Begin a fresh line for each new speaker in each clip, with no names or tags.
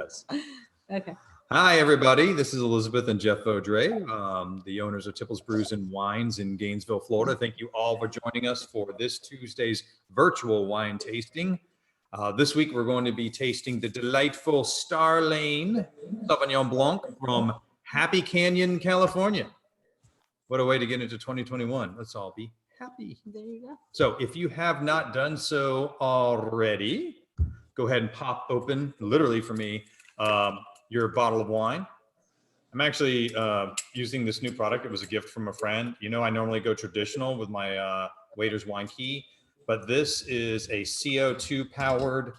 Okay.
Hi, everybody. This is Elizabeth and Jeff Vaudrey, the owners of Tipple's Brews and Wines in Gainesville, Florida. Thank you all for joining us for this Tuesday's virtual wine tasting. This week, we're going to be tasting the delightful Star Lane Sauvignon Blanc from Happy Canyon, California. What a way to get into 2021. Let's all be happy.
There you go.
So if you have not done so already, go ahead and pop open, literally for me, your bottle of wine. I'm actually using this new product. It was a gift from a friend. You know, I normally go traditional with my Waiter's Wine Key, but this is a CO2 powered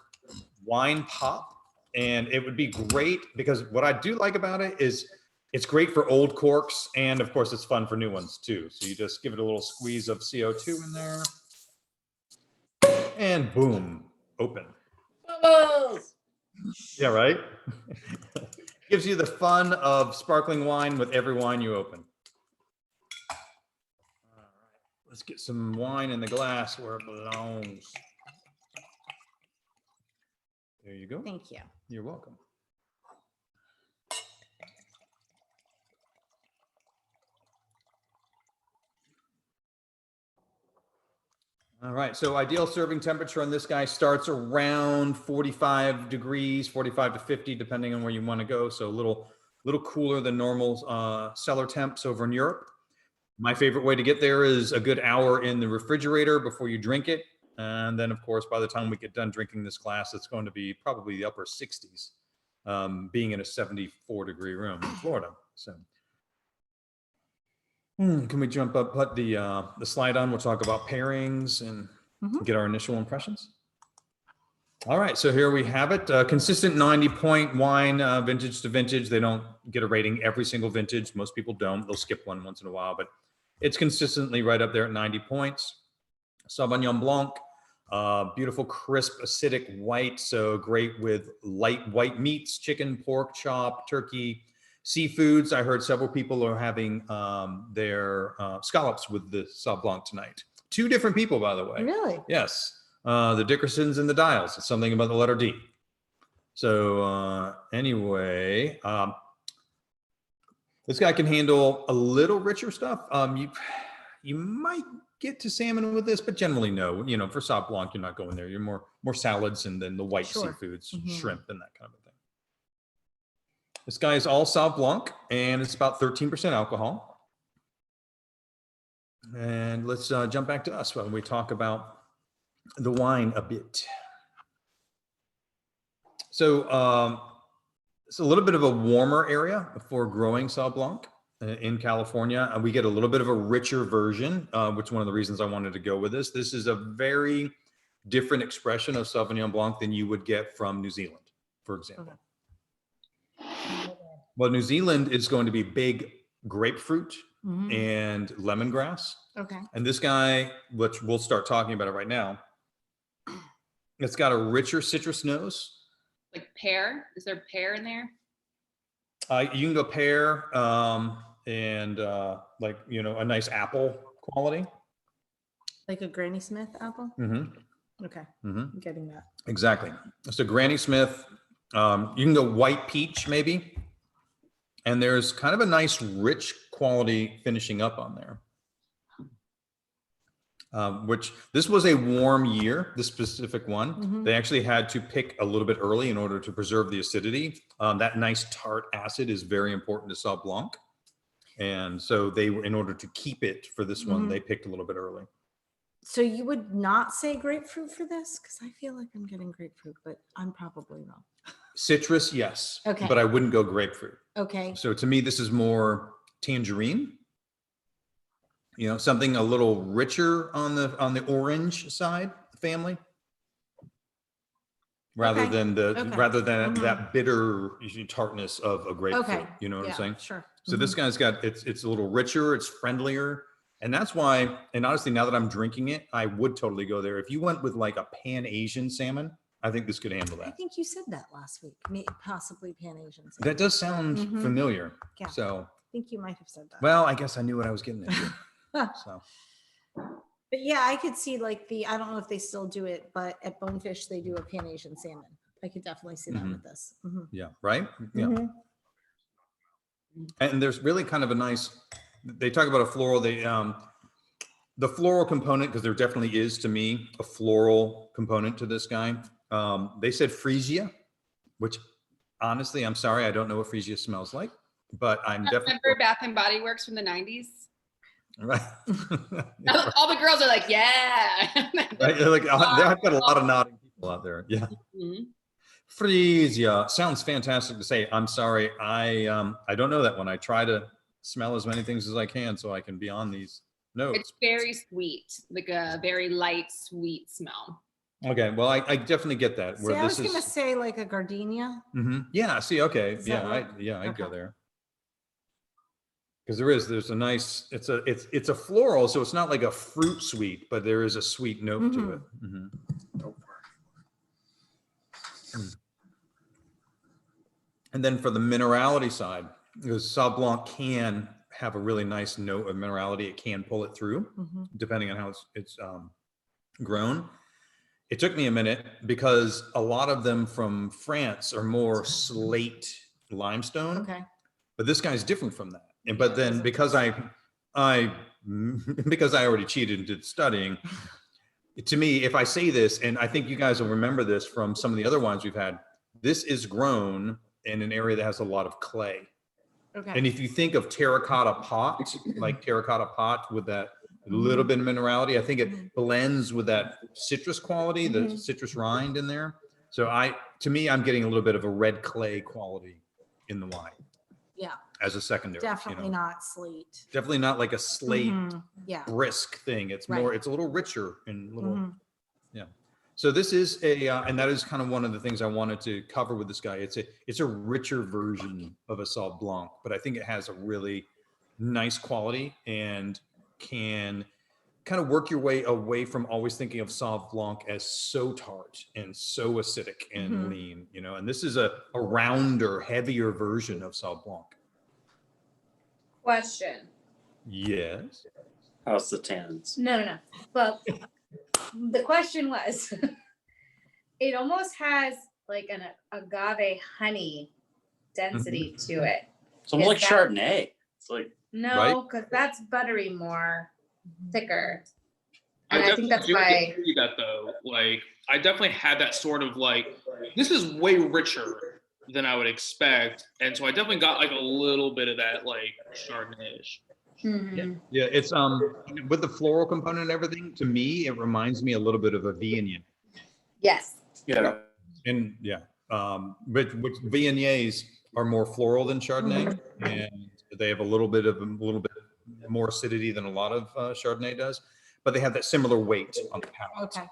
wine pop. And it would be great because what I do like about it is it's great for old corks. And of course, it's fun for new ones too. So you just give it a little squeeze of CO2 in there and boom, open.
Bubbles!
Yeah, right? Gives you the fun of sparkling wine with every wine you open. All right, let's get some wine in the glass where it belongs. There you go.
Thank you.
You're welcome. All right, so ideal serving temperature on this guy starts around 45 degrees, 45 to 50, depending on where you want to go. So a little cooler than normal cellar temps over in Europe. My favorite way to get there is a good hour in the refrigerator before you drink it. And then, of course, by the time we get done drinking this glass, it's going to be probably the upper 60s, being in a 74-degree room in Florida. So. Can we jump up, put the slide on? We'll talk about pairings and get our initial impressions. All right, so here we have it. Consistent 90-point wine, vintage to vintage. They don't get a rating every single vintage. Most people don't. They'll skip one once in a while, but it's consistently right up there at 90 points. Sauvignon Blanc, beautiful, crisp, acidic white. So great with light white meats, chicken, pork, chop, turkey. Seafoods, I heard several people are having their scallops with the Sauv Blanc tonight. Two different people, by the way.
Really?
Yes. The Dickersons and the Dials. It's something about the letter D. So anyway, this guy can handle a little richer stuff. You might get to salmon with this, but generally no. You know, for Sauv Blanc, you're not going there. You're more salads and then the white seafoods, shrimp and that kind of a thing. This guy is all Sauv Blanc, and it's about 13% alcohol. And let's jump back to us when we talk about the wine a bit. So it's a little bit of a warmer area for growing Sauv Blanc in California. And we get a little bit of a richer version, which is one of the reasons I wanted to go with this. This is a very different expression of Sauvignon Blanc than you would get from New Zealand, for example. Okay. Well, New Zealand is going to be big grapefruit and lemongrass.
Okay.
And this guy, which we'll start talking about it right now, it's got a richer citrus nose.
Like pear? Is there pear in there?
You can go pear and like, you know, a nice apple quality.
Like a Granny Smith apple? Okay. I'm getting that.
Exactly. So Granny Smith, you can go white peach maybe. And there's kind of a nice rich quality finishing up on there. Which this was a warm year, this specific one. They actually had to pick a little bit early in order to preserve the acidity. That nice tart acid is very important to Sauv Blanc. And so they, in order to keep it for this one, they picked a little bit early.
So you would not say grapefruit for this? Because I feel like I'm getting grapefruit, but I'm probably wrong.
Citrus, yes.
Okay.
But I wouldn't go grapefruit.
Okay.
So to me, this is more tangerine. You know, something a little richer on the orange side family, rather than that bitter tartness of a grapefruit.
Okay.
You know what I'm saying?
Sure.
So this guy's got it's a little richer, it's friendlier, and that's why. And honestly, now that I'm drinking it, I would totally go there. If you went with like a Pan Asian salmon, I think this could handle that.
I think you said that last week, possibly Pan Asian salmon.
That does sound familiar.
Yeah.
So
I think you might have said that.
Well, I guess I knew what I was getting into. So.
But yeah, I could see like I don't know if they still do it, but at Bonefish, they do a Pan Asian salmon. I could definitely see that
Mhm.
with this. Mhm.
Yeah. Right. Yeah.
Mhm.
And there's really kind of a nice, they talk about a floral, the floral component, because there definitely is to me a floral component to this guy. They said freesia, which honestly, I'm sorry, I don't know what freesia smells like, but I'm definitely
Remember Bath and Body Works from the 90s?
right.
All the girls are like, yeah.
Right? Like I've got a lot of nodding people out there. Yeah.
Mhm.
Freesia sounds fantastic to say. I'm sorry, I don't know that one. I try to smell as many things as I can so I can be on these notes.
It's very sweet, like a very light, sweet smell.
Okay, well, I definitely get that.
See,
Where
I was
this
gonna
is,
say like a gardenia.
yeah. See, okay,
Does
yeah,
that work?
I'd go
Okay.
there because there's a nice, it's a floral, so it's not like a fruit sweet, but there is a sweet note to it. Mhm. And then for the minerality side, because Sauv Blanc can have a really nice note of minerality, it can pull it through,
Mhm.
depending on how it's grown. It took me a minute because a lot of them from France are more slate limestone,
Okay.
but this guy's different from that. And
Yeah,
but
it
then
is.
because I because I already cheated and did studying, to me, if I say this, and I think you guys will remember this from some of the other wines we've had, this is grown in an area that has a lot of clay.
Okay.
And if you think of terracotta pot, like terracotta pot with that little bit of minerality, I think it blends with that citrus quality, the citrus rind in there. So to me, I'm getting a little bit of a red clay quality in the wine
Yeah,
as a secondary.
definitely not slate.
Definitely not like a slate
Yeah.
brisk thing. It's more,
Right.
it's a little richer and little,
Mhm.
yeah. So this is and that is kind of one of the things I wanted to cover with this guy. It's a richer version of a Sauv Blanc, but I think it has a really nice quality and can kind of work your way away from always thinking of Sauv Blanc as so tart and so acidic and lean, and this is a rounder, heavier version of Sauv Blanc.
Question.
Yes.
How's the tannins?
No. Well, the question was, it almost has like an agave honey density to it.
It's almost like
Is that-
Chardonnay. It's like
No, because that's buttery more, thicker.
I
And I
definitely
think that's
do
why.
agree that though. Like, I definitely had that sort of like, this is way richer than I would expect, and so I definitely got like a little bit of that like Chardonnay-ish.
Mhm.
Yeah, it's with the floral component and everything, to me, it reminds me a little bit of a Viognier.
Yes.
yeah.
And yeah, which Viogniers are more floral than Chardonnay, and they have a little bit more acidity than a lot of Chardonnay does, but they have that similar weight on the palate.
Okay.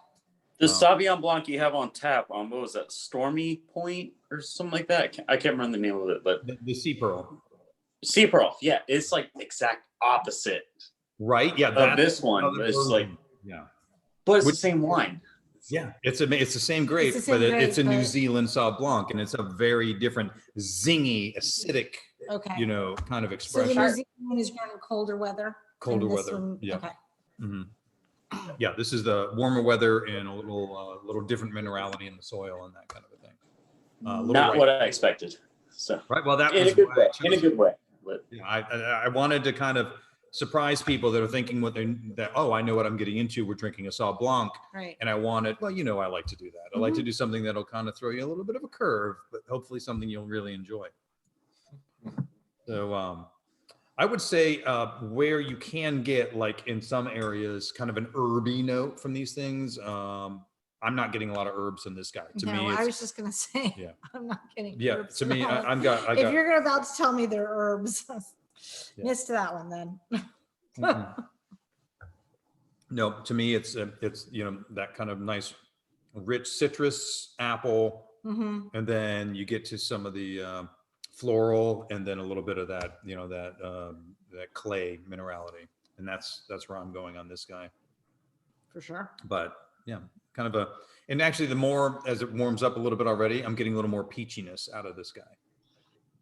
The Sauvignon Blanc you have on tap on what was that, Stormy Point or something like that? I can't remember the name of it, but
The Sea Pearl,
Sea Pearl, yeah, it's like exact opposite
right? Yeah,
of
that's
this one.
another
But it's like,
version. Yeah,
but it's
Which-
the same wine.
yeah, it's the same grape,
the same
but it's a
grape,
New
but-
Zealand Sauv Blanc, and it's a very different, zingy, acidic,
Okay.
kind of
So the
expression.
New Zealand is grown in colder weather.
Colder
and this
weather,
one-
yeah.
Okay.
Mhm. Yeah, this is the warmer weather and a little different minerality in the soil and that kind of a thing. Little
Not
ripe.
what I expected. So
Right. Well, that
in
was
a good
why I
way.
chose
In a
it.
good way. But
Yeah, I wanted to kind of surprise people that are thinking I know what I'm getting into. We're drinking a Sauv Blanc,
Right.
and I wanted, I like to do that. I like to do something that'll kind of throw you a little bit of a curve, but hopefully something you'll really enjoy. So I would say where you can get, like in some areas, kind of an herby note from these things. I'm not getting a lot of herbs in this guy. To
No,
me,
I
it's,
was just gonna say.
Yeah.
I'm not getting.
yeah.
herbs
To me,
at all.
I got.
If you're about to tell me they're herbs,
Yeah.
missed that one then.
Mm-mm. No, to me, it's that kind of nice, rich citrus, apple,
Mhm.
and then you get to some of the floral, and then a little bit of that, that clay minerality, and that's where I'm going on this guy.
For sure.
But yeah, kind of and actually, the more as it warms up a little bit already, I'm getting a little more peachiness out of this guy.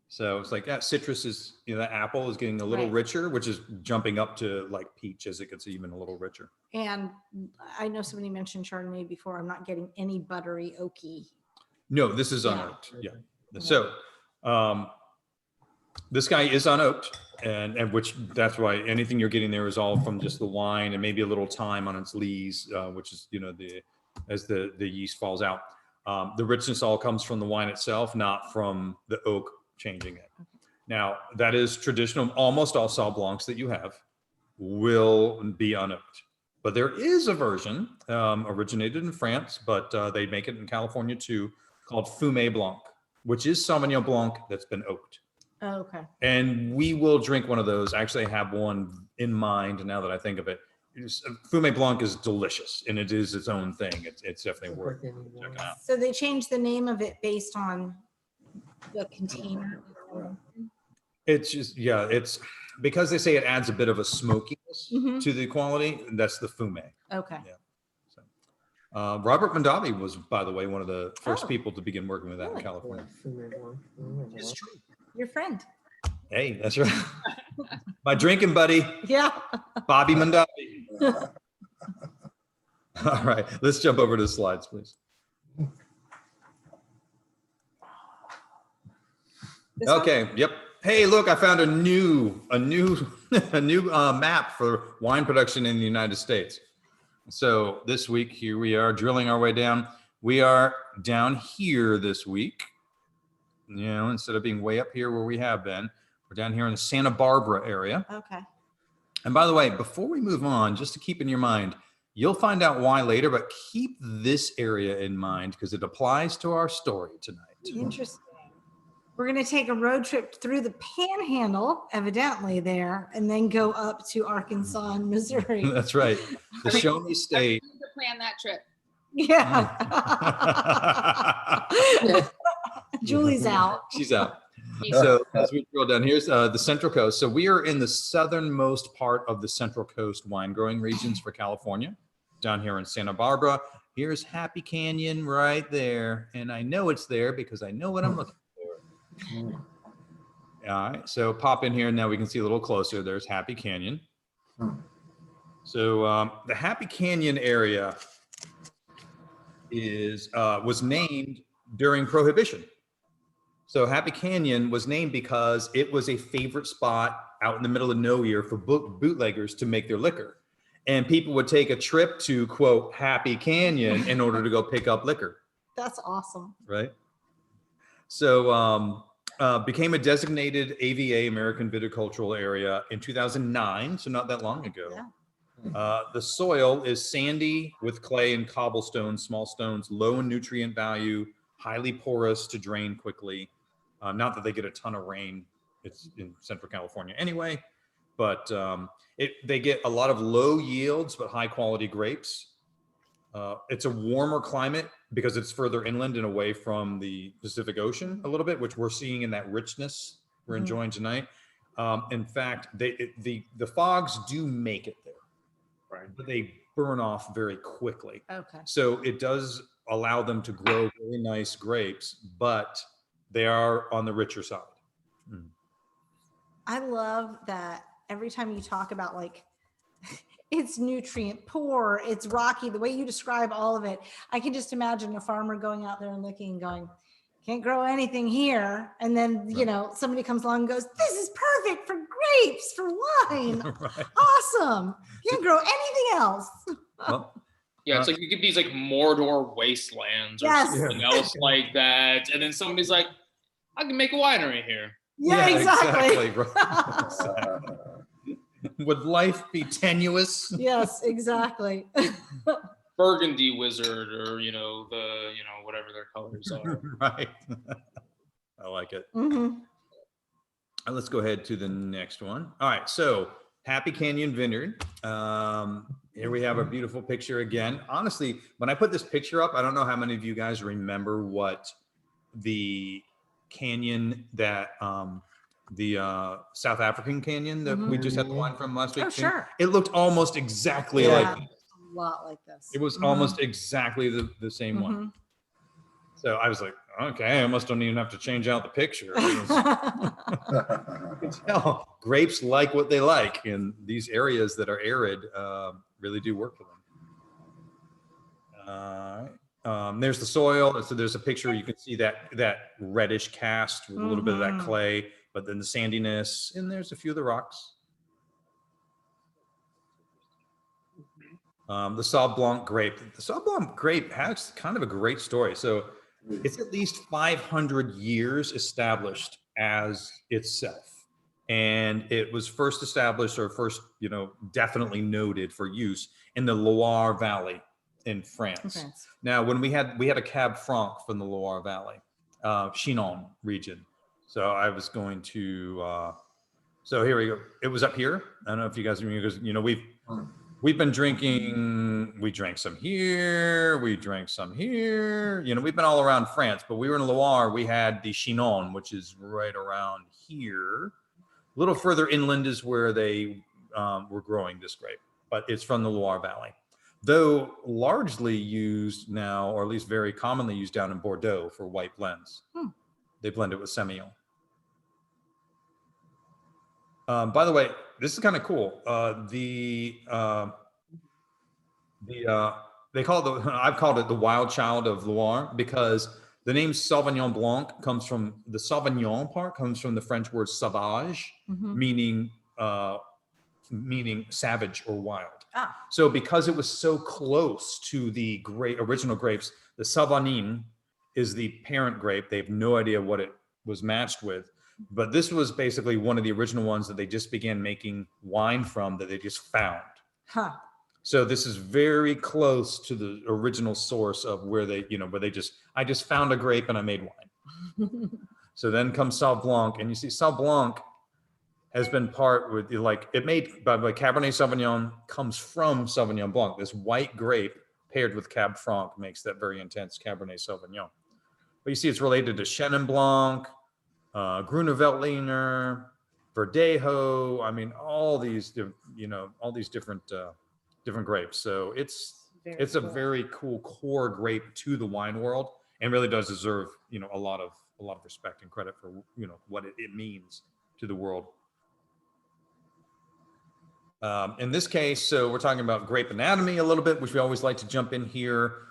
So it's like that citrus is, that apple is getting a little
Right.
richer, which is jumping up to like peach as it gets even a little richer.
And I know somebody mentioned Chardonnay before. I'm not getting any buttery, oaky.
No, this is
Yeah.
unoaked. Yeah. So this guy is unoaked, and which that's why anything you're getting there is all from just the wine and maybe a little time on its lees, which is, as the yeast falls out. The richness all comes from the wine itself, not from the oak changing it. Now, that is traditional. Almost all Sauv Blancs that you have will be unoaked. But there is a version, originated in France, but they make it in California too, called Fumé Blanc, which is Sauvignon Blanc that's been oaked.
Oh, okay.
And we will drink one of those. Actually, I have one in mind now that I think of it. Fumé Blanc is delicious, and it is its own thing. It's definitely worth checking out.
So they changed the name of it based on the container.
It's just, yeah, it's because they say it adds a bit of a smokiness
Mhm.
to the quality. That's the Fumé.
Okay.
Yeah. Robert Mondavi was, by the way, one of the first
Oh.
people to begin working with that in
Really?
California.
It's true.
Your friend.
Hey, that's right. My drinking buddy,
Yeah.
Bobby Mondavi. All right, let's jump over to the slides, please.
This one?
Okay. Yep. Hey, look, I found a new map for wine production in the United States. So this week, here we are drilling our way down. We are down here this week. Instead of being way up here where we have been, we're down here in the Santa Barbara area.
Okay.
And by the way, before we move on, just to keep in your mind, you'll find out why later, but keep this area in mind because it applies to our story tonight.
Interesting. We're going to take a road trip through the Panhandle, evidently there, and then go up to Arkansas and Missouri.
That's right. The Show Me State.
To plan that trip.
Yeah. Julie's out.
She's out. So as we drill down, here's the Central Coast. So we are in the southernmost part of the Central Coast wine growing regions for California, down here in Santa Barbara. Here's Happy Canyon right there. And I know it's there because I know what I'm looking for. All right, so pop in here and now we can see a little closer. There's Happy Canyon. So the Happy Canyon area was named during Prohibition. So Happy Canyon was named because it was a favorite spot out in the middle of nowhere for bootleggers to make their liquor. And people would take a trip to, quote, Happy Canyon in order to go pick up liquor.
That's awesome.
Right. So became a designated AVA, American Viticultural Area, in 2009, so not that long ago.
Yeah.
The soil is sandy with clay and cobblestone, small stones, low in nutrient value, highly porous to drain quickly. Not that they get a ton of rain. It's in Central California anyway, but they get a lot of low yields, but high quality grapes. It's a warmer climate because it's further inland and away from the Pacific Ocean a little bit, which we're seeing in that richness we're enjoying tonight. In fact, the fogs do make it there, right? But they burn off very quickly.
Okay.
So it does allow them to grow really nice grapes, but they are on the richer side.
I love that every time you talk about like it's nutrient poor, it's rocky, the way you describe all of it, I can just imagine a farmer going out there and looking and going, can't grow anything here. And then, somebody comes along and goes, this is perfect for grapes, for wine.
Right.
Awesome. You can't grow anything else.
Well,
Yeah, it's like you get these like Mordor wastelands or
Yes.
something else like that, and then somebody's like, I can make a winery here.
Yeah, exactly.
Right. Exactly. Would life be tenuous?
Yes, exactly.
Burgundy wizard, or whatever their colors are.
Right. I like it.
Mhm.
Let's go ahead to the next one. All right, so Happy Canyon Vineyard. Here we have a beautiful picture again. Honestly, when I put this picture up, I don't know how many of you guys remember what the canyon that the South African canyon that we just had the wine from last week.
Oh, sure.
It looked almost exactly
Yeah.
like
A lot like this.
it was almost exactly the same one. So I was like, okay, I almost don't even have to change out the picture. You can tell grapes like what they like, and these areas that are arid really do work for them. All right. There's the soil. So there's a picture. You can see that reddish cast with a little bit of that clay, but then the sandiness, and there's a few of the rocks. The Sauv Blanc grape. The Sauv Blanc grape has kind of a great story. So it's at least 500 years established as itself. And it was first established, or first, definitely noted for use in the Loire Valley in France.
Okay.
Now, when we had a Cab Franc from the Loire Valley, Chinon region. So I was going to, so here we go. It was up here. I don't know if you guys, we've been drinking, we drank some here, we drank some here, we've been all around France, but we were in Loire. We had the Chinon, which is right around here. A little further inland is where they were growing this grape, but it's from the Loire Valley. Though largely used now, or at least very commonly used down in Bordeaux for white blends. They blend it with Semillon. By the way, this is kind of cool. They call it I've called it the wild child of Loire, because the name Sauvignon Blanc comes from the Sauvignon part, comes from the French word sauvage, meaning savage or wild. So because it was so close to the original grapes, the Sauvignon is the parent grape. They have no idea what it was matched with. But this was basically one of the original ones that they just began making wine from, that they just found. So this is very close to the original source of where they, I just found a grape and I made wine. So then comes Sauv Blanc, and you see Sauv Blanc has been part with, by Cabernet Sauvignon comes from Sauvignon Blanc. This white grape paired with Cab Franc makes that very intense Cabernet Sauvignon. But you see it's related to Chenin Blanc, Gruneveltliner, Verdejo. I mean, all these different grapes. So it's a very cool core grape to the wine world, and really does deserve, a lot of respect and credit for, what it means to the world. In this case, so we're talking about grape anatomy a little bit, which we always like to jump in here.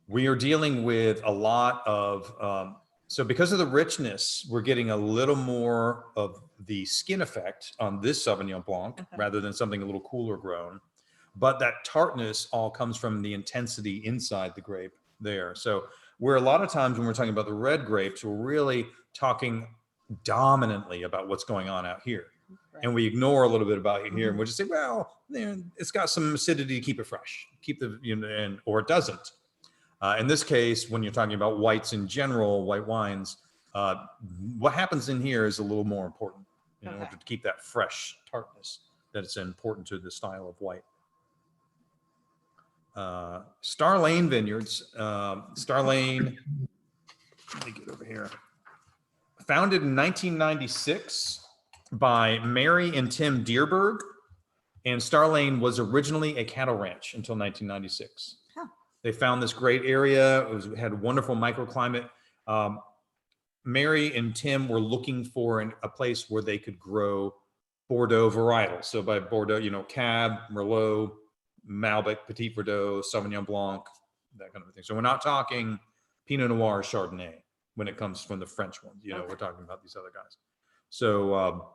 We are dealing with a lot of, so because of the richness, we're getting a little more of the skin effect on this Sauvignon Blanc rather than something a little cooler grown. But that tartness all comes from the intensity inside the grape there. So where a lot of times when we're talking about the red grapes, we're really talking dominantly about what's going on out here. Right. And we ignore a little bit about it here, and we'll just say, well, it's got some acidity to keep it fresh, or it doesn't. In this case, when you're talking about whites in general, white wines, what happens in here is a little more important in order to keep that fresh tartness that's important to the style of white. Star Lane Vineyards. Star Lane, let me get over here. Founded in 1996 by Mary and Tim Dierberg, and Star Lane was originally a cattle ranch until 1996. They found this great area. It had a wonderful microclimate. Mary and Tim were looking for a place where they could grow Bordeaux varietals. So by Bordeaux, Cab, Merlot, Malbec, Petit Verdot, Sauvignon Blanc, that kind of thing. So we're not talking Pinot Noir, Chardonnay when it comes from the French ones. We're talking about these other guys. So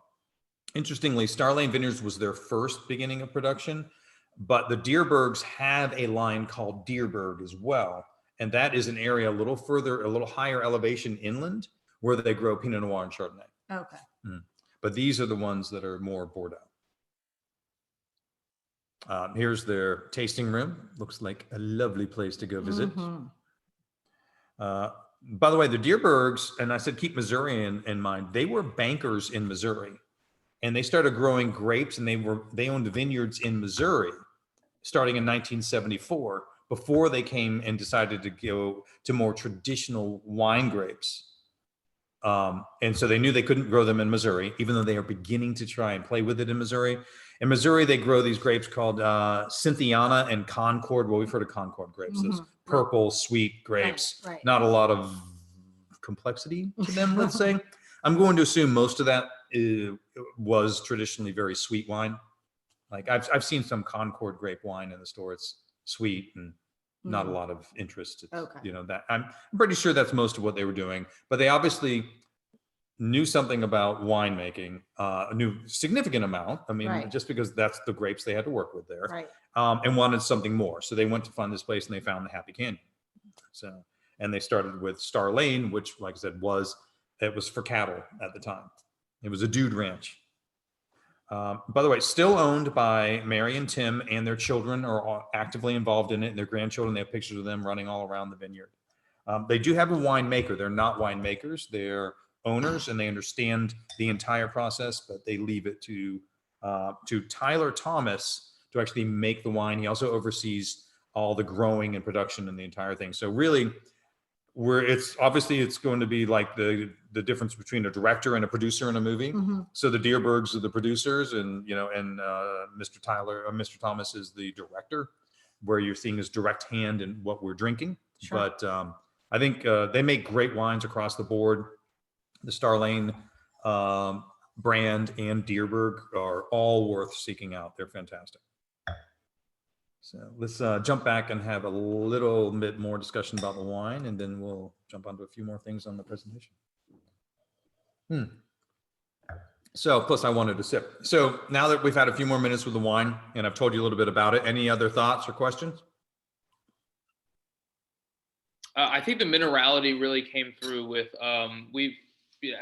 interestingly, Star Lane Vineyards was their first beginning of production. But the Dierbergs have a line called Dierberg as well. And that is an area a little higher elevation inland, where they grow Pinot Noir and Chardonnay.
Okay.
But these are the ones that are more Bordeaux. Here's their tasting room. Looks like a lovely place to go visit. By the way, the Dierbergs, and I said keep Missouri in mind, they were bankers in Missouri. And they started growing grapes, and they owned vineyards in Missouri starting in 1974, before they came and decided to go to more traditional wine grapes. And so they knew they couldn't grow them in Missouri, even though they are beginning to try and play with it in Missouri. In Missouri, they grow these grapes called Cynthiana and Concord. Well, we've heard of Concord grapes, those purple, sweet grapes. Right. Not a lot of complexity to them, let's say. I'm going to assume most of that was traditionally very sweet wine. Like I've seen some Concord grape wine in the store. It's sweet and not a lot of interest. It's,
Okay.
you know, that I'm pretty sure that's most of what they were doing, but they obviously knew something about winemaking, knew significant amount. I mean,
Right.
just because that's the grapes they had to work with there,
Right.
and wanted something more. So they went to find this place and they found the Happy Canyon. So, and they started with Star Lane, which, like I said, it was for cattle at the time. It was a dude ranch. By the way, still owned by Mary and Tim, and their children are all actively involved in it, and their grandchildren. They have pictures of them running all around the vineyard. They do have a winemaker. They're not winemakers. They're owners, and they understand the entire process, but they leave it to Tyler Thomas to actually make the wine. He also oversees all the growing and production and the entire thing. So really, it's going to be like the difference between a director and a producer in a movie. So the Deerbergs are the producers, and Mr. Thomas is the director, where you're seeing his direct hand in what we're drinking.
Sure.
But I think they make great wines across the board. The Star Lane brand and Deerberg are all worth seeking out. They're fantastic. So let's jump back and have a little bit more discussion about the wine, and then we'll jump onto a few more things on the presentation. So, plus I wanted to sip. So now that we've had a few more minutes with the wine, and I've told you a little bit about it, any other thoughts or questions?
I think the minerality really came through with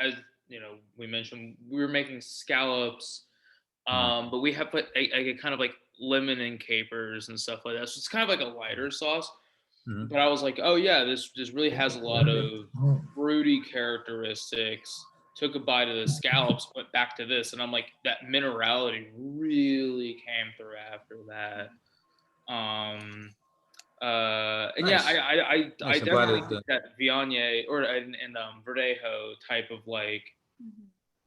as you know, we mentioned we were making scallops, but we have put a kind of like lemon and capers and stuff like that. So it's kind of like a lighter sauce. But I was like, oh yeah, this really has a lot of fruity characteristics. Took a bite of the scallops, went back to this, and I'm like, that minerality really came through after that. And
Nice.
I
Nice. I'm glad
definitely
that-
think that Viognier and Verdejo type of like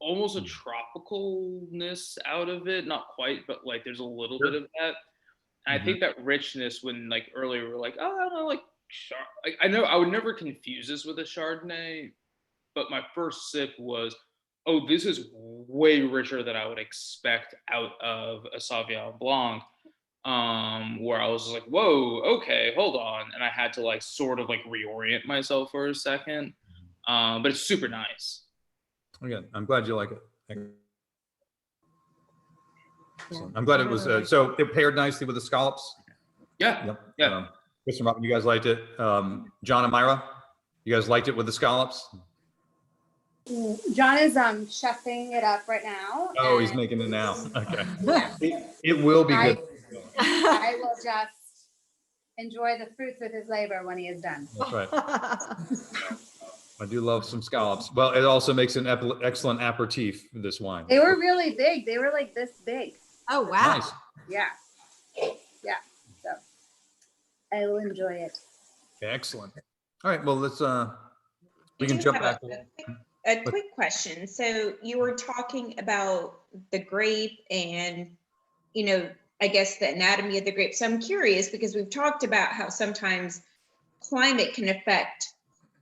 almost a tropicalness out of it, not quite, but like there's a little bit of that. And I think that richness, when like earlier we were like, oh, I don't know, like I know I would never confuse this with a Chardonnay, but my first sip was, oh, this is way richer than I would expect out of a Sauvignon Blanc. Where I was just like, whoa, okay, hold on. And I had to like sort of like reorient myself for a second. But it's super nice.
Again, I'm glad you like it.
Yeah.
I'm glad it was, so it paired nicely with the scallops.
Yeah.
Yep.
Yeah.
Chris and Robin, you guys liked it. John and Myra, you guys liked it with the scallops?
John is chefing it up right now.
Oh, he's
and
making it now. Okay.
Yeah.
It will be good.
I will just enjoy the fruits of his labor when he is done.
That's right. I do love some scallops. Well, it also makes an excellent aperitif, this wine.
They were really big. They were like this big.
Oh, wow.
Nice.
Yeah. Yeah. So I will enjoy it.
Excellent. All right. Well, let's, we
I
can
do
jump
have
back.
a quick question. So you were talking about the grape and, you know, I guess the anatomy of the grape. So I'm curious because we've talked about how sometimes climate can affect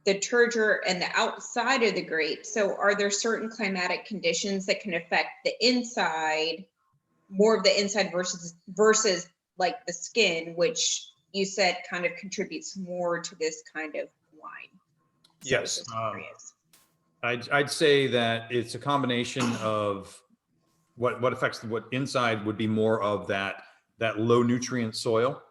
the turgor and the outside of the grape. So are there certain climatic conditions that can affect the inside, more of the inside versus like the skin, which you said kind of contributes more to this kind of wine? So I was
Yes.
just curious.
I'd say that it's a combination of what affects what inside would be more of that low nutrient soil,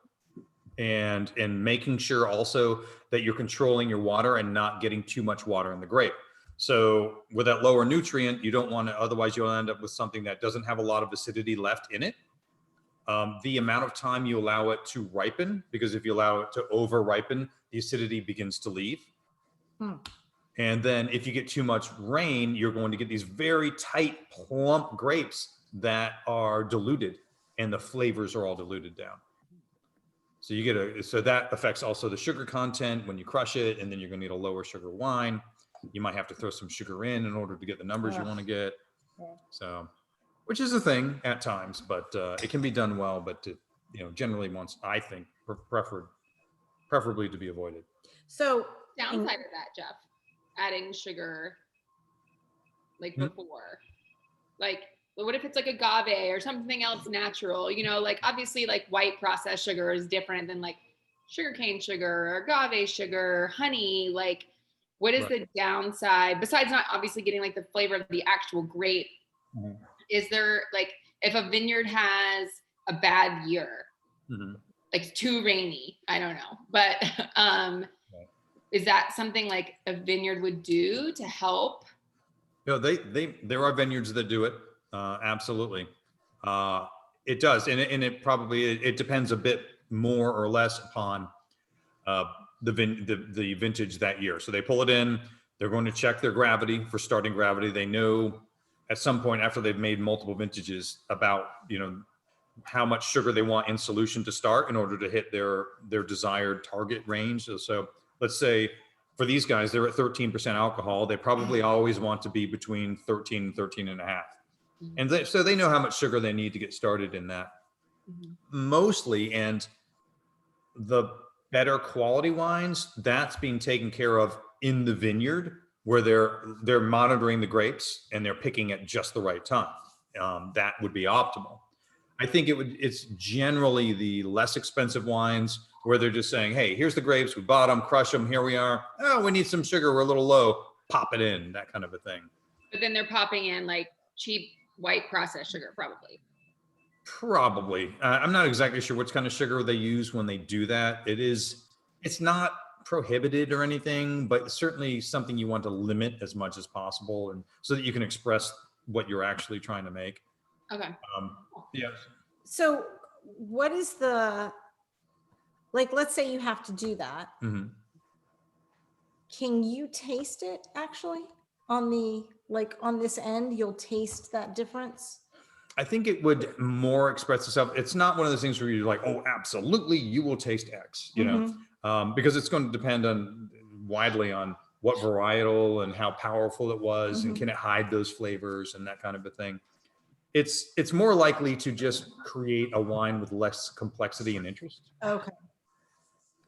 and making sure also that you're controlling your water and not getting too much water in the grape. So with that lower nutrient, you don't want to, otherwise you'll end up with something that doesn't have a lot of acidity left in it. The amount of time you allow it to ripen, because if you allow it to over ripen, the acidity begins to leave. And then if you get too much rain, you're going to get these very tight, plump grapes that are diluted, and the flavors are all diluted down. So you get so that affects also the sugar content when you crush it, and then you're going to need a lower sugar wine. You might have to throw some sugar in order to get the numbers you want to get. So, which is a thing at times, but it can be done well, but generally I think preferably to be avoided.
So
Downside of that, Jeff, adding sugar like before, like what if it's like agave or something else natural? You know, like obviously like white processed sugar is different than like sugarcane sugar, agave sugar, honey, like what is the downside besides not obviously getting like the flavor of the actual grape?
Mhm.
Is there like if a vineyard has a bad year, like too rainy, I don't know, but is that something like a vineyard would do to help?
No, there are vineyards that do it. Absolutely. It does. And it probably, it depends a bit more or less upon the vintage that year. So they pull it in, they're going to check their gravity for starting gravity. They know at some point after they've made multiple vintages about, how much sugar they want in solution to start in order to hit their desired target range. So let's say for these guys, they're at 13% alcohol. They probably always want to be between 13 and 13 and a half. And so they know how much sugar they need to get started in that. Mostly, and the better quality wines, that's being taken care of in the vineyard where they're monitoring the grapes and they're picking at just the right time. That would be optimal. I think it's generally the less expensive wines where they're just saying, hey, here's the grapes, we bought them, crush them, here we are. Oh, we need some sugar, we're a little low, pop it in, that kind of a thing.
But then they're popping in like cheap white processed sugar, probably.
Probably. I'm not exactly sure which kind of sugar they use when they do that. It's not prohibited or anything, but certainly something you want to limit as much as possible, and so that you can express what you're actually trying to make.
Okay.
Yeah.
So what is let's say you have to do that. Can you taste it actually on this end? You'll taste that difference?
I think it would more express itself. It's not one of those things where you're like, oh, absolutely, you will taste X, because it's going to depend on widely on what varietal and how powerful it was, and can it hide those flavors and that kind of a thing. It's more likely to just create a wine with less complexity and interest.
Okay.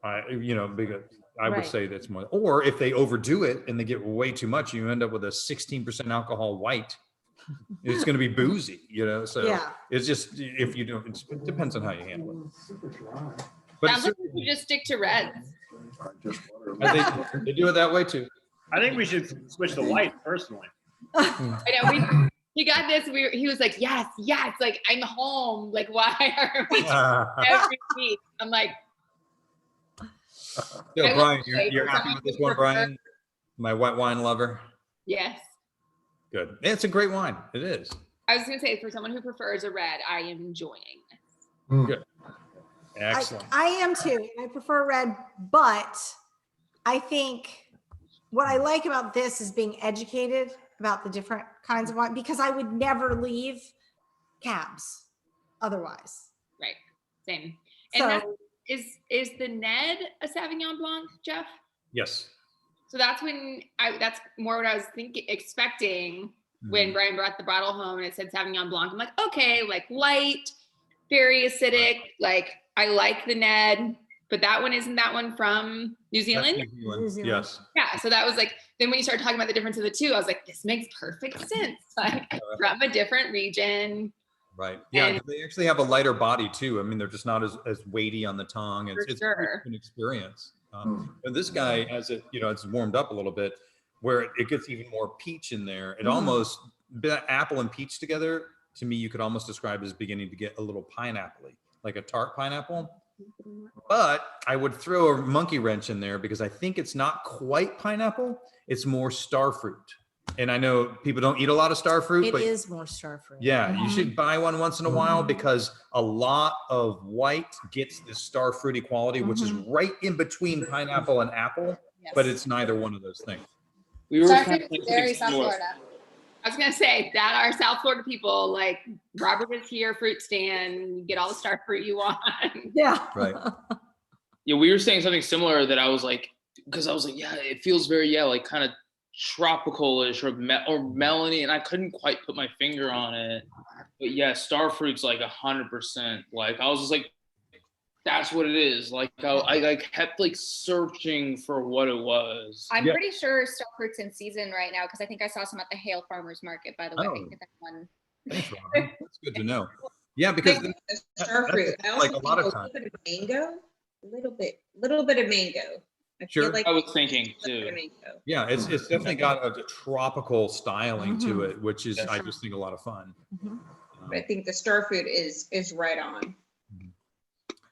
Because I would say that's more, or if they overdo it and they get way too much, you end up with a 16% alcohol white. It's going to be boozy, so
yeah.
It's just, if you don't, it depends on how you handle it. But
sounds like you just stick to reds.
I think they do it that way too.
I think we should switch to white personally.
I know he got this. He was like, yes, like I'm home. Like, why are we every week? I'm like,
Brian, you're happy with this one, Brian? My white wine lover.
Yes.
Good. It's a great wine. It is.
I was going to say, for someone who prefers a red, I am enjoying this.
Good. Excellent.
I am too. And I prefer red, but I think what I like about this is being educated about the different kinds of wine, because I would never leave cabs otherwise.
Right. Same.
So,
And is the Ned a Sauvignon Blanc, Jeff?
Yes.
So that's that's more what I was expecting when Brian brought the bottle home and it said Sauvignon Blanc. I'm like, okay, like light, very acidic. Like I like the Ned, but isn't that one from New Zealand?
New Zealand.
Yes.
Yeah. So that was like, then when you started talking about the difference of the two, I was like, this makes perfect sense. Like from a different region.
Right. Yeah. They actually have a lighter body too. I mean, they're just not as weighty on the tongue. It's an experience. And this guy, as it's warmed up a little bit, where it gets even more peach in there. It almost, apple and peach together, to me, you could almost describe as beginning to get a little pineapple-y, like a tart pineapple. But I would throw a monkey wrench in there because I think it's not quite pineapple. It's more star fruit. And I know people don't eat a lot of star fruit, but
it is more star fruit.
Yeah, you should buy one once in a while, because a lot of white gets this star fruity quality, which is right in between pineapple and apple, but it's neither one of those things.
We were
Star
kind
fruit
of
is very South Florida.
I was going to say that our South Florida people, like Robert is here, fruit stand, you get all the star fruit you want.
Yeah.
Right.
Yeah, we were saying something similar that I was like, because I was like, yeah, it feels very, like kind of tropical-ish or melony, and I couldn't quite put my finger on it. But yeah, star fruit's like 100%. Like I was just like, that's what it is. Like I kept like searching for what it was.
I'm pretty sure star fruit's in season right now, because I think I saw some at the Hale Farmers Market, by the way.
Oh.
That one.
Thanks, Robin. That's good to know. Yeah, because
Star fruit. I also
like a lot of
think
times.
a little bit of mango little bit of mango. I
Sure.
feel like
I was thinking
a little bit
too.
of mango.
Yeah, it's definitely got a tropical styling to
Mhm.
it, which is, I
Sure.
just think, a lot of fun.
Mhm.
But I think the star fruit is right on.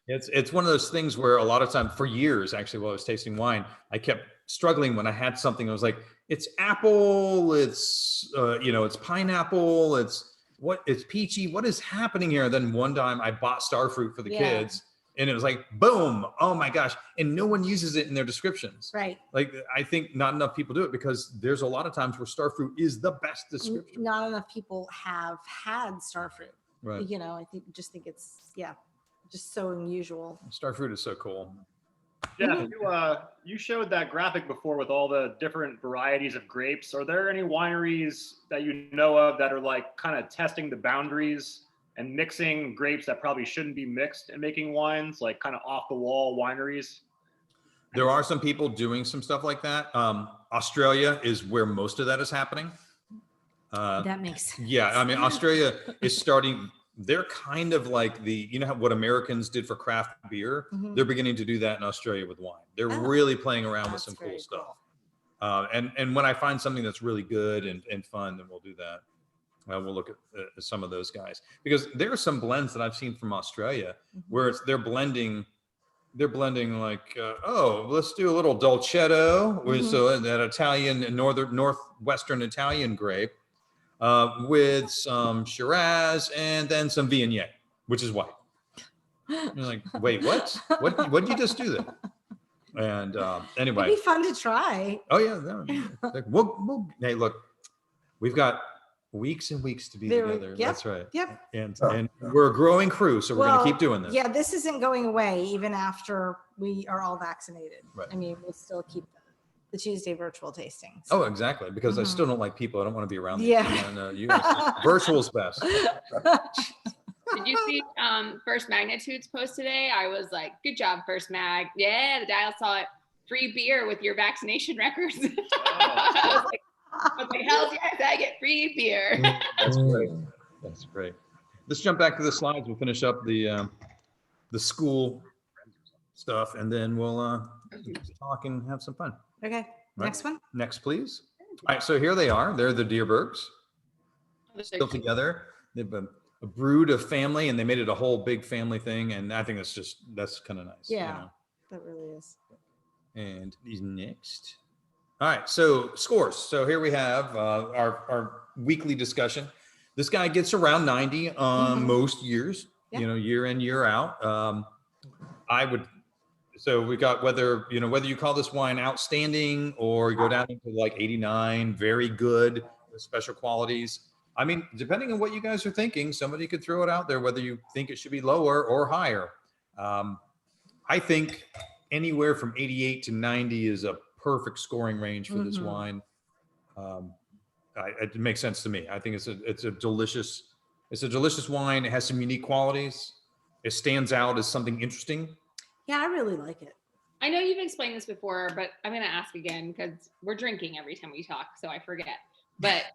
It's one of those things where a lot of time, for years, actually, while I was tasting wine, I kept struggling when I had something. I was like, it's apple, it's it's pineapple, it's peachy. What is happening here? And then one time I bought star fruit for the
Yeah.
kids, and it was like, boom! Oh my gosh! And no one uses it in their descriptions.
Right.
Like, I think not enough people do it because there's a lot of times where star fruit is the best description.
Not enough people have had star fruit.
Right.
I think it's just so unusual.
Star fruit is so cool.
Jeff, you showed that graphic before with all the different varieties of grapes. Are there any wineries that you know of that are like kind of testing the boundaries and mixing grapes that probably shouldn't be mixed and making wines, like kind of off the wall wineries?
There are some people doing some stuff like that. Australia is where most of that is happening.
That makes sense.
Yeah, I mean, Australia is starting. They're kind of like what Americans did for craft beer.
Mhm.
They're beginning to do that in Australia with wine. They're
Oh,
really playing around with
That's
some cool
very
stuff. And when I find something that's really good and fun, then we'll do that. We'll look at some of those guys, because there are some blends that I've seen from Australia where they're blending like, let's do a little dolcetto with that Italian northwestern Italian grape with some Shiraz and then some Viognier, which is white. You're like, wait, what? What did you just do there? And anyway,
It'd be fun to try.
oh yeah, hey, look, we've got weeks and weeks to be together.
Yep,
That's right.
Yep.
And we're a growing crew, so we're going to keep doing this.
Yeah, this isn't going away even after we are all vaccinated.
Right.
I mean, we'll still keep the Tuesday virtual tasting.
Oh, exactly. Because I still don't like people. I don't want to be around them.
Yeah.
And, virtual's best.
Did you see First Magnitude's post today? I was like, good job, First Mag. Yeah, the dial saw it. Free beer with your vaccination records. I was like, hell yes, I get free beer.
That's great. That's great. Let's jump back to the slides. We'll finish up the school stuff, and then we'll talk and have some fun.
Okay,
Right.
next one.
Next, please. All right, so here they are. They're the Deerbergs, still together. They've been a brood of family, and they made it a whole big family thing, and I think that's kind of nice.
Yeah, that really is.
And he's next. All right, so scores. So here we have our weekly discussion. This guy gets around 90 most years,
Yeah.
Year in, year out. So we got whether you call this wine outstanding or you go down into like 89, very good with special qualities. I mean, depending on what you guys are thinking, somebody could throw it out there, whether you think it should be lower or higher. I think anywhere from 88 to 90 is a perfect scoring range for this wine. It makes sense to me. I think it's a delicious wine. It has some unique qualities. It stands out as something interesting.
Yeah, I really like it.
I know you've explained this before, but I'm going to ask again because we're drinking every time we talk, so I forget. But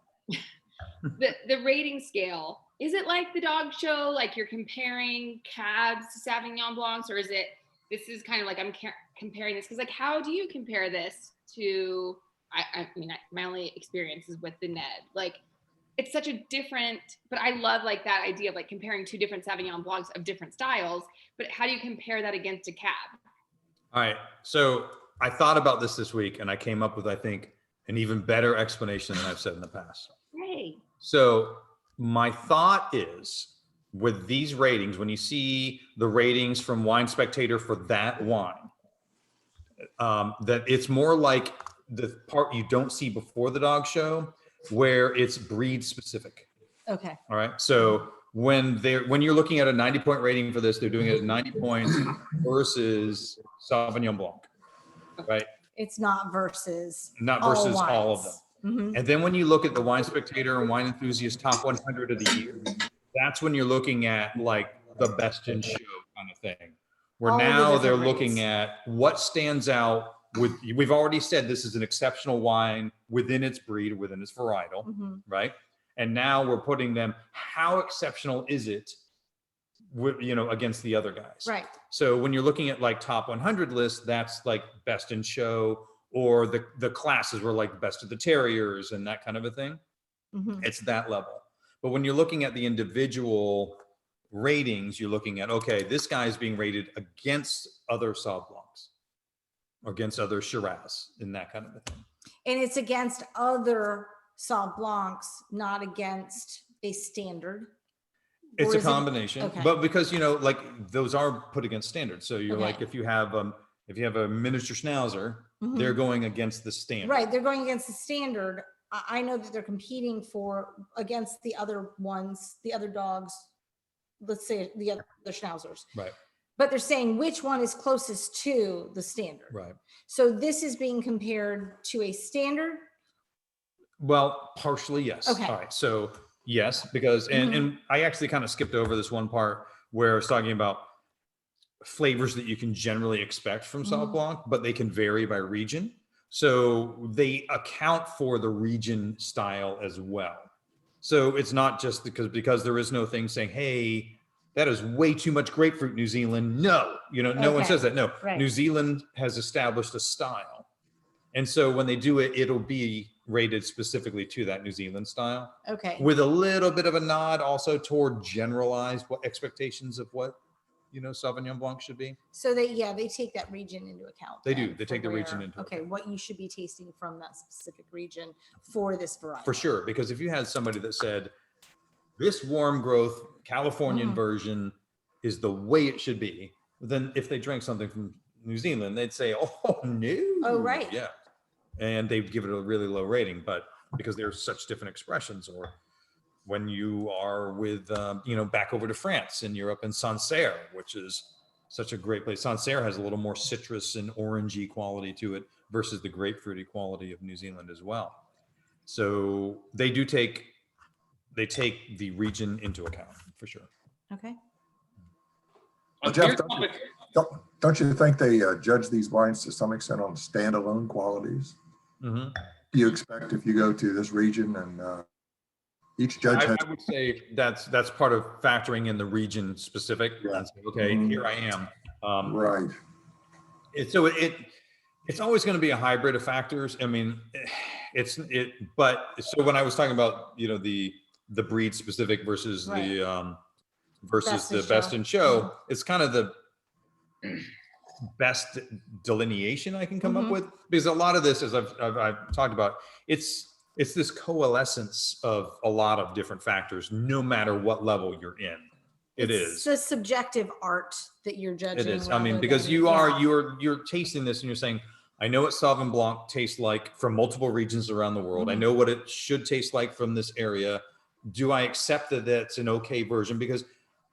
the rating scale, is it like the dog show? Like you're comparing cabs to Sauvignon Blancs, or is it, this is kind of like I'm comparing this? Because like, how do you compare this to, I mean, my only experience is with the Ned. Like, it's such a different, but I love like that idea of like comparing two different Sauvignon Blancs of different styles, but how do you compare that against a cab?
All right. So I thought about this week and I came up with, I think, an even better explanation than I've said in the past.
Hey.
So my thought is with these ratings, when you see the ratings from Wine Spectator for that wine, that it's more like the part you don't see before the dog show, where it's breed specific.
Okay.
All right. So when you're looking at a 90-point rating for this, they're doing it at 90 points versus Sauvignon Blanc, right?
It's not versus
all of them.
Mm-hmm.
And then when you look at the Wine Spectator and Wine Enthusiast top 100 of the year, that's when you're looking at like the best in show kind of thing. Where
All the
now they're
different
looking
rates.
at what stands out with, we've already said this is an exceptional wine within its breed, within its varietal,
Mm-hmm.
right? And now we're putting them, how exceptional is it against the other guys.
Right.
So when you're looking at like top 100 lists, that's like best in show, or the classes were like best of the terriers and that kind of a thing.
Mhm.
It's that level. But when you're looking at the individual ratings, you're looking at, okay, this guy's being rated against other Sauv Blancs, or against other Shiraz, and that kind of a thing.
And it's against other Sauv Blancs, not against a standard.
It's
Or
a
is it-
combination,
okay.
but because, like those are put against standards. So you're
Okay.
like, if you have a miniature Schnauzer,
Mhm.
they're going against the standard.
Right, they're going against the standard. I know that they're competing against the other ones, the other dogs, let's say the other Schnauzers.
Right.
But they're saying which one is closest to the standard.
Right.
So this is being compared to a standard.
Well, partially, yes.
Okay.
All right. So yes, because, and I actually kind of skipped over this one part where I was talking about flavors that you can generally expect from Sauv Blanc, but they can vary by region. So they account for the region style as well. So it's not just because there is no thing saying, hey, that is way too much grapefruit, New Zealand. No, no one
Okay.
says that. No,
Right.
New Zealand has established a style. And so when they do it, it'll be rated specifically to that New Zealand style,
Okay.
with a little bit of a nod also toward generalized what expectations of what, Sauvignon Blanc should be.
So they take that region into account.
They
then
do. They
for
take the region into
okay,
account.
what you should be tasting from that specific region for this variety.
For sure. Because if you had somebody that said, this warm growth Californian version is the way it should be, then if they drank something from New Zealand, they'd say, oh, no.
Oh, right.
Yeah. And they'd give it a really low rating, but because there's such different expressions. Or when you are with, back over to France and you're up in Sancerre, which is such a great place. Sancerre has a little more citrus and orangey quality to it versus the grapefruity quality of New Zealand as well. So they take the region into account for sure.
Okay.
Well, Jeff, don't you think they judge these wines to some extent on standalone qualities?
Mm-hmm.
Do you expect if you go to this region and each judge has...
I would say that's part of factoring in the region specific.
Yeah.
Okay, here I am.
Right.
It's always going to be a hybrid of factors. I mean, but so when I was talking about, the breed specific versus the best in show, it's kind of the best delineation I can come up with, because a lot of this, as I've talked about, it's this coalescence of a lot of different factors, no matter what level you're in. It's
the subjective art that you're judging.
It is. I mean, because you're tasting this and you're saying, I know what Sauvignon Blanc tastes like from multiple regions around the world. I know what it should taste like from this area. Do I accept that that's an okay version? Because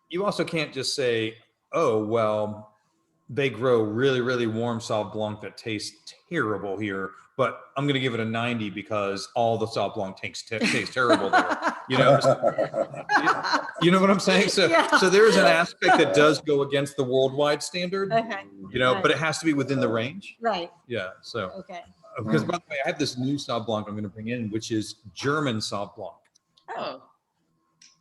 you also can't just say, oh, well, they grow really, really warm Sauv Blanc that tastes terrible here, but I'm going to give it a 90 because all the Sauv Blanc tastes terrible there. You know what I'm saying? So there is an aspect that does go against the worldwide standard, but it has to be within the range.
Right.
Yeah. So,
okay.
Because by the way, I have this new Sauv Blanc I'm going to bring in, which is German Sauv Blanc.
Oh.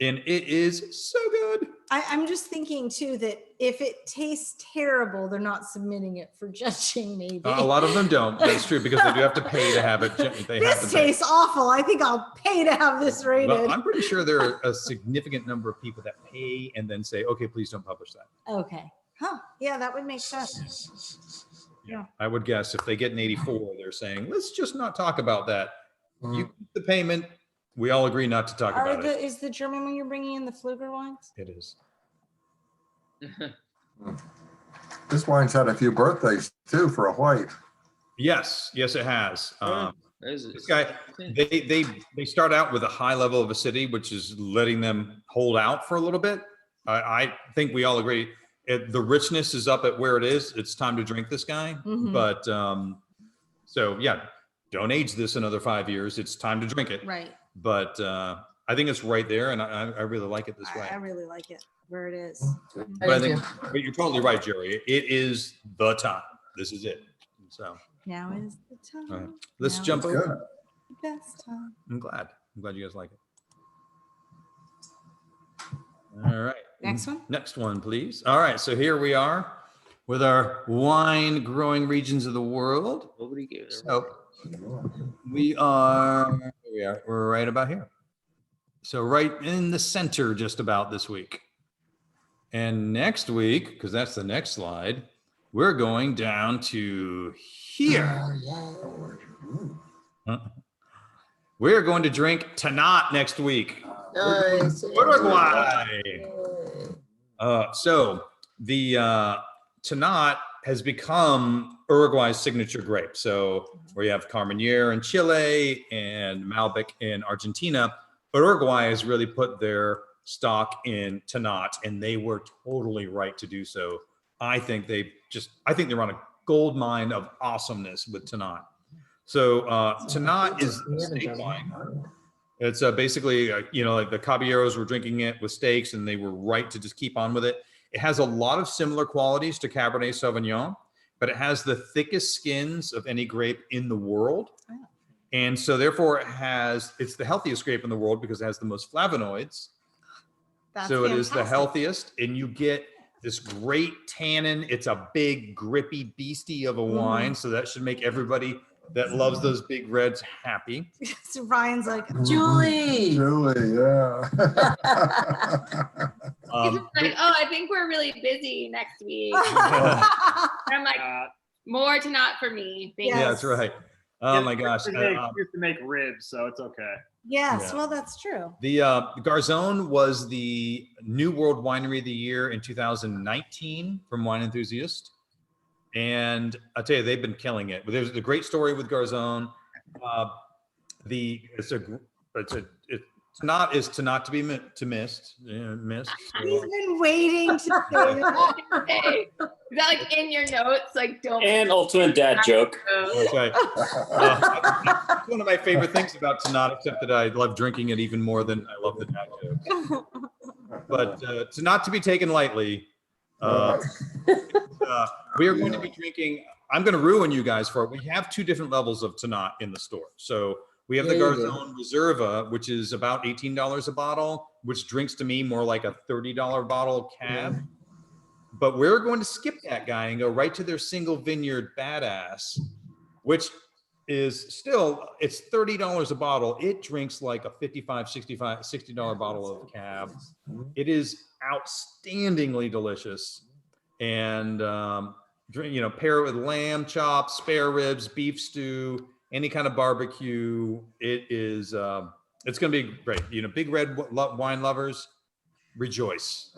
And it is so good.
I'm just thinking too that if it tastes terrible, they're not submitting it for judging. Maybe
a lot of them don't. That's true, because they do have to pay to have it.
This tastes awful. I think I'll pay to have this rated.
Well, I'm pretty sure there are a significant number of people that pay and then say, "Okay, please don't publish that."
Okay. Huh? Yeah, that would make sense. Yeah.
I would guess if they get an 84, they're saying, "Let's just not talk about that." You keep the payment. We all agree not to talk about it.
Is the German one you're bringing in the Pfluger wines?
It is.
This wine's had a few birthdays too for a white.
Yes, it has. This guy, they start out with a high level of acidity, which is letting them hold out for a little bit. I think we all agree. The richness is up at where it is. It's time to drink this guy. But so yeah, don't age this another 5 years. It's time to drink it.
Right.
But I think it's right there, and I really like it this way.
I really like it where it is.
But but you're totally right, Jerry. It is the time. This is it. So
now is the time.
All right. Let's jump over.
The best time.
I'm glad you guys like it. All right.
Next one.
Next one, please. All right, so here we are with our wine growing regions of the world.
Nobody gave it.
So we're right about here. So right in the center just about this week. And next week, because that's the next slide, we're going down to here. We're going to drink Tannat next week.
Nice.
Uruguay. So the Tannat has become Uruguay's signature grape. So where you have Carmenere in Chile and Malbec in Argentina, Uruguay has really put their stock in Tannat, and they were totally right to do so. I think they're on a gold mine of awesomeness with Tannat. So Tannat is steak wine. It's basically, like the Caballeros were drinking it with steaks, and they were right to just keep on with it. It has a lot of similar qualities to Cabernet Sauvignon, but it has the thickest skins of any grape in the world. And so therefore it's the healthiest grape in the world because it has the most flavonoids.
That's
so it is the
fantastic.
healthiest, and you get this great tannin. It's a big grippy beastie of a wine. So that should make everybody that loves those big reds happy.
So Ryan's like,
Julie.
Yeah.
He's just like, oh, I think we're really busy next week. And I'm like, more to not for me. Thank
Yeah,
you.
that's right. Oh my gosh.
Used to make ribs, so it's okay.
yes,
Yeah.
well, that's true.
The Garzone was the New World Winery of the Year in 2019 from Wine Enthusiast. And I'll tell you, they've been killing it. But there's a great story with Garzone. It's not to be missed. Missed.
He's been waiting to say that.
Hey, is that like in your notes? Like, don't.
And ultimate dad joke.
That's right. It's one of my favorite things about Tannat, except that I love drinking it even more than I love the dad joke. But to not to be taken lightly, we are going to be drinking. I'm going to ruin you guys for it. We have two different levels of Tannat in the store. So we have the Garzone Reserva, which is about $18 a bottle, which drinks to me more like a $30 bottle cab. But we're going to skip that guy and go right to their single vineyard Badass, which is still, it's $30 a bottle. It drinks like a $60 bottle of cab. It is outstandingly delicious. And, pair it with lamb chops, spare ribs, beef stew, any kind of barbecue. It's going to be great. Big red wine lovers, rejoice.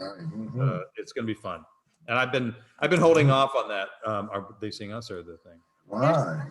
It's going to be fun. And I've been holding off on that. Are they seeing us or the thing?
Why?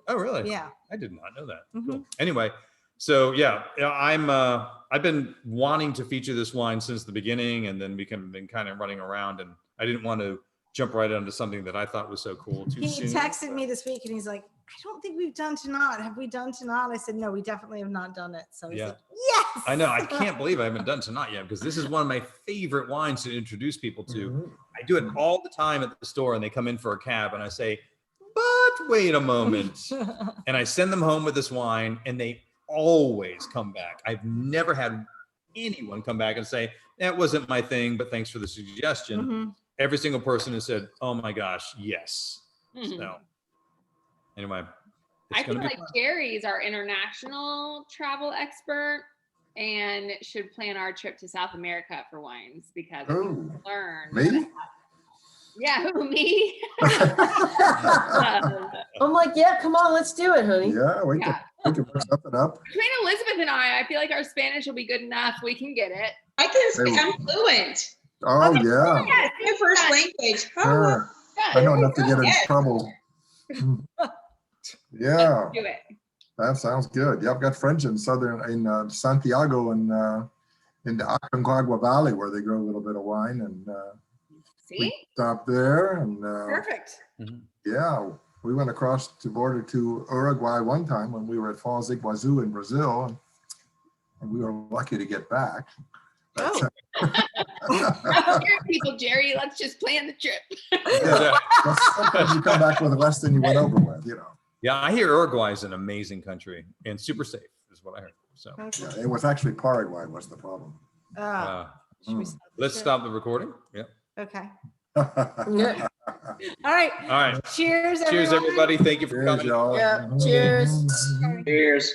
Oh, really?
Yeah.
I did not know that.
Mhm.
Cool. Anyway, so yeah, I've been wanting to feature this wine since the beginning, and then been kind of running around, and I didn't want to jump right onto something that I thought was so cool too
He
soon.
texted me this week and he's like, I don't think we've done Tannat. Have we done Tannat? I said, no, we definitely have not done it. So he's
Yeah.
like, yes.
I know. I can't believe I haven't done Tannat yet, because this is one of my favorite wines to introduce people to. I do it all the time at the store, and they come in for a cab, and I say, but wait a moment. And I send them home with this wine, and they always come back. I've never had anyone come back and say, that wasn't my thing, but thanks for the suggestion.
Mhm.
Every single person has said, oh my gosh, yes.
Mhm.
So anyway,
I
it's
feel
gonna be
like
fun.
Jerry's our international travel expert and should plan our trip to South America for wines because we
Who?
learn.
Me?
Yeah, who, me?
I'm like, yeah, come on, let's do it, honey.
Yeah, we
Yeah.
can work something up.
Between Elizabeth and I feel like our Spanish will be good enough. We can get it.
I can speak, I'm fluent.
Oh, yeah.
Yes,
My first language.
Sure. I know enough to get in
Yes.
trouble. Yeah,
Do it.
that sounds good. Yeah, I've got friends in Santiago and in the Aconcagua Valley where they grow a little bit of wine, and
See?
we stopped there, and
Perfect.
yeah, we went across the border to Uruguay one time when we were at Foz do Iguaçu in Brazil, and we were lucky to get back.
Oh.
Here, people, Jerry, let's just plan the trip.
Yeah, but sometimes you come back with less than you went over with,
Yeah, I hear Uruguay is an amazing country and super safe is what I heard. So
Yeah, it was actually Paraguay was the problem.
Should we stop the
Let's
share?
stop the recording. Yeah.
Okay.
Yeah.
All right.
All right.
Cheers,
Cheers,
everyone.
everybody. Thank you for
Cheers,
coming.
y'all.
Yeah, cheers.
Cheers.